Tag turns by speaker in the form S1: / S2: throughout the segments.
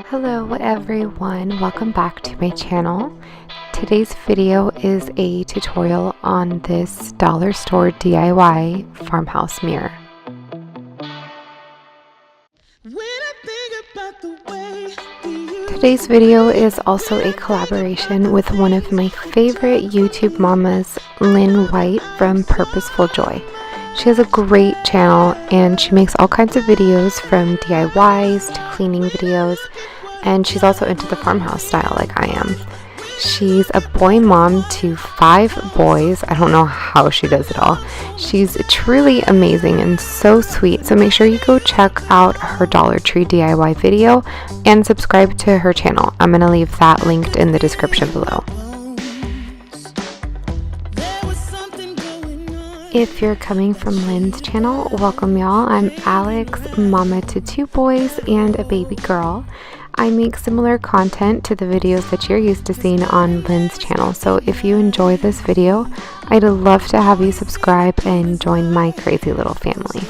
S1: Hello everyone, welcome back to my channel. Today's video is a tutorial on this dollar store DIY farmhouse mirror. Today's video is also a collaboration with one of my favorite YouTube mamas, Lynn from Purposeful Joy. She has a great channel and she makes all kinds of videos from DIYs to cleaning videos, and she's also into the farmhouse style like I am. She's a boy mom to 5 boys. I don't know how she does it all. She's truly amazing and so sweet, so make sure you go check out her Dollar Tree DIY video and subscribe to her channel. I'm going to leave that linked in the description below. If you're coming from Lynn's channel, welcome y'all. I'm Alex, mama to 2 boys and a baby girl. I make similar content to the videos that you're used to seeing on Lynn's channel, so if you enjoy this video, I'd love to have you subscribe and join my crazy little family.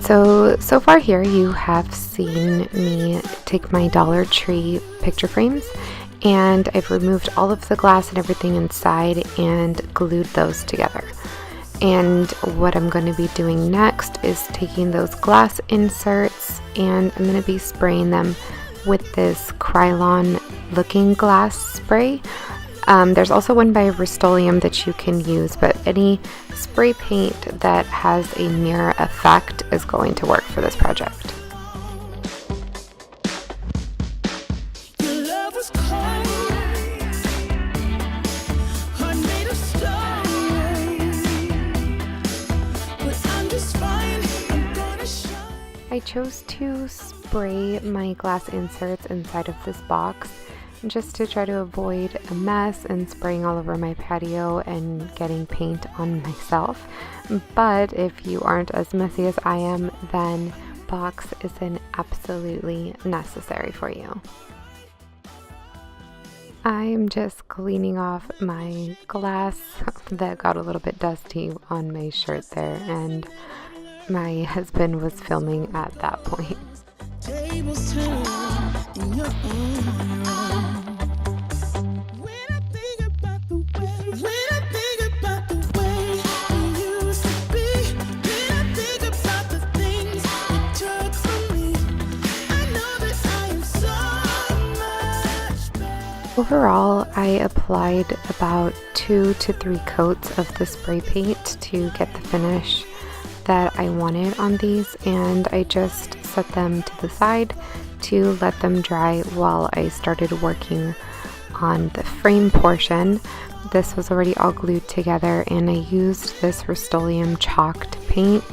S1: So far here you have seen me take my Dollar Tree picture frames, and I've removed all of the glass and everything inside and glued those together. And what I'm going to be doing next is taking those glass inserts and I'm going to be spraying them with this Krylon looking glass spray. There's also one by Rust-Oleum that you can use, but any spray paint that has a mirror effect is going to work for this project. I chose to spray my glass inserts inside of this box just to try to avoid a mess and spraying all over my patio and getting paint on myself. But if you aren't as messy as I am, then box isn't absolutely necessary for you. I'm just cleaning off my glass that got a little bit dusty on my shirt there, and my husband was filming at that point. Overall, I applied about 2 to 3 coats of the spray paint to get the finish that I wanted on these, and I just set them to the side to let them dry while I started working on the frame portion. This was already all glued together, and I used this Rust-Oleum Chalked paint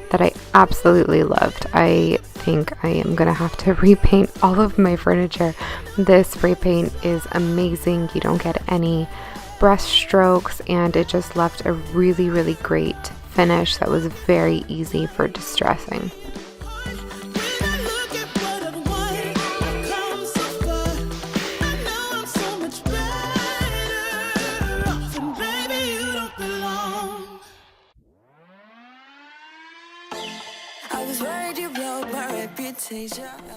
S1: that I absolutely loved. I think I am gonna have to repaint all of my furniture. This spray paint is amazing. You don't get any brush strokes, and it just left a really great finish that was very easy for distressing.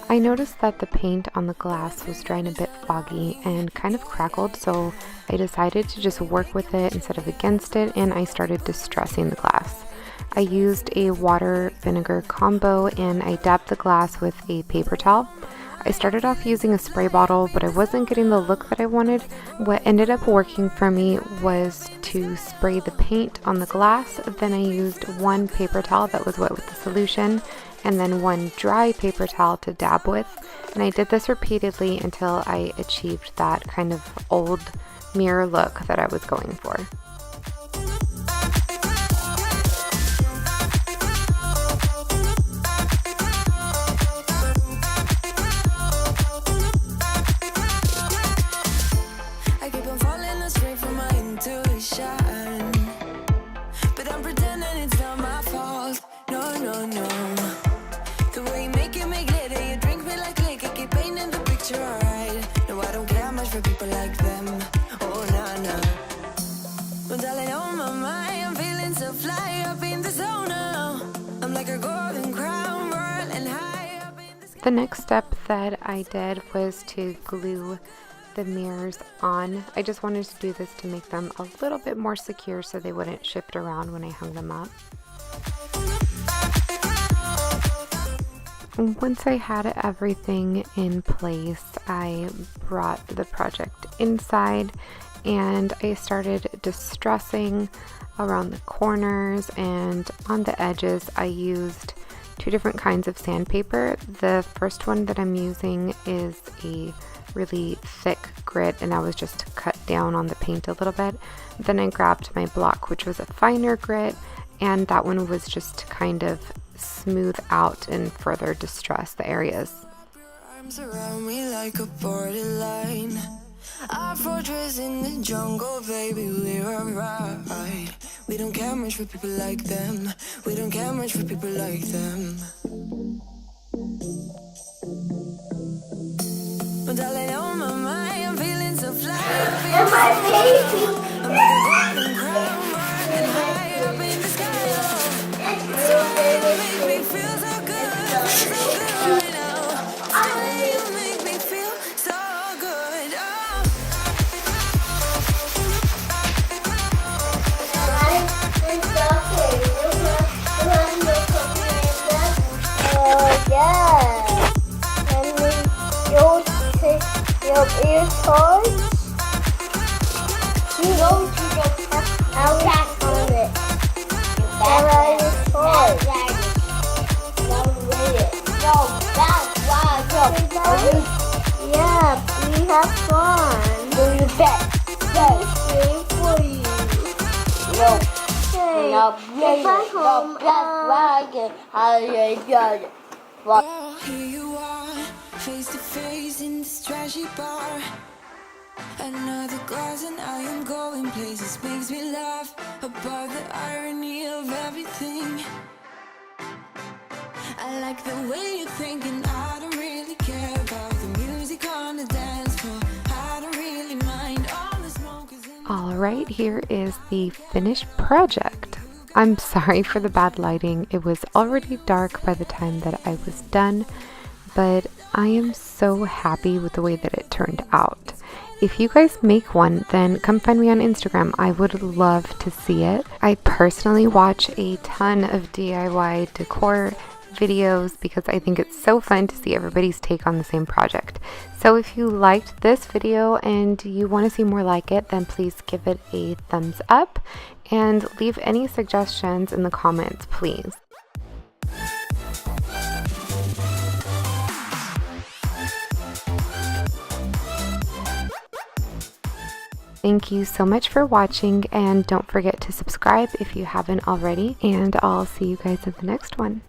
S1: I noticed that the paint on the glass was drying a bit foggy and kind of crackled, so I decided to just work with it instead of against it, and I started distressing the glass. I used a water vinegar combo and I dabbed the glass with a paper towel. I started off using a spray bottle, but I wasn't getting the look that I wanted. What ended up working for me was to spray the paint on the glass, then I used one paper towel that was wet with the solution, and then one dry paper towel to dab with, and I did this repeatedly until I achieved that kind of old mirror look that I was going for.
S2: Well, darling, on my mind, I'm feeling so fly. up in the zone now. I'm like a golden crown whirling high up in the sky.
S1: The next step that I did was to glue the mirrors on. I just wanted to do this to make them a little bit more secure so they wouldn't shift around when I hung them up. Once I had everything in place, I brought the project inside and I started distressing around the corners, and on the edges I used 2 different kinds of sandpaper. The first one that I'm using is a really thick grit, and that was just to cut down on the paint a little bit. Then I grabbed my block, which was a finer grit, and that one was just to kind of smooth out and further distress the areas.
S2: Arms around me like a borderline. Our fortress in the jungle, baby, we're alright. We don't care much for people like them. We don't care much for people like them. But darling, on my mind, I'm feeling so fly. I'm like a golden crown, riding high up in the sky. You make me feel so good, so good right now. You make me feel so good.
S3: Yeah. And then you'll take your ear toys. You don't have out on it. There are your toys. No, that's why. Yeah, we have fun. Do you bet? Wait for you. No.
S2: Oh, here you are, face to face in this trashy bar. Another glass and I am going places. Makes me laugh about the irony of everything. I like the way you're thinking. I don't really care about the music on the dance floor. I don't really mind all the smoke is in.
S1: Alright, here is the finished project. I'm sorry for the bad lighting. It was already dark by the time that I was done, but I am so happy with the way that it turned out. If you guys make one, then come find me on Instagram. I would love to see it. I personally watch a ton of DIY decor videos because I think it's so fun to see everybody's take on the same project. So if you liked this video and you want to see more like it, then please give it a thumbs up and leave any suggestions in the comments, please. Thank you so much for watching, and don't forget to subscribe if you haven't already, and I'll see you guys in the next one.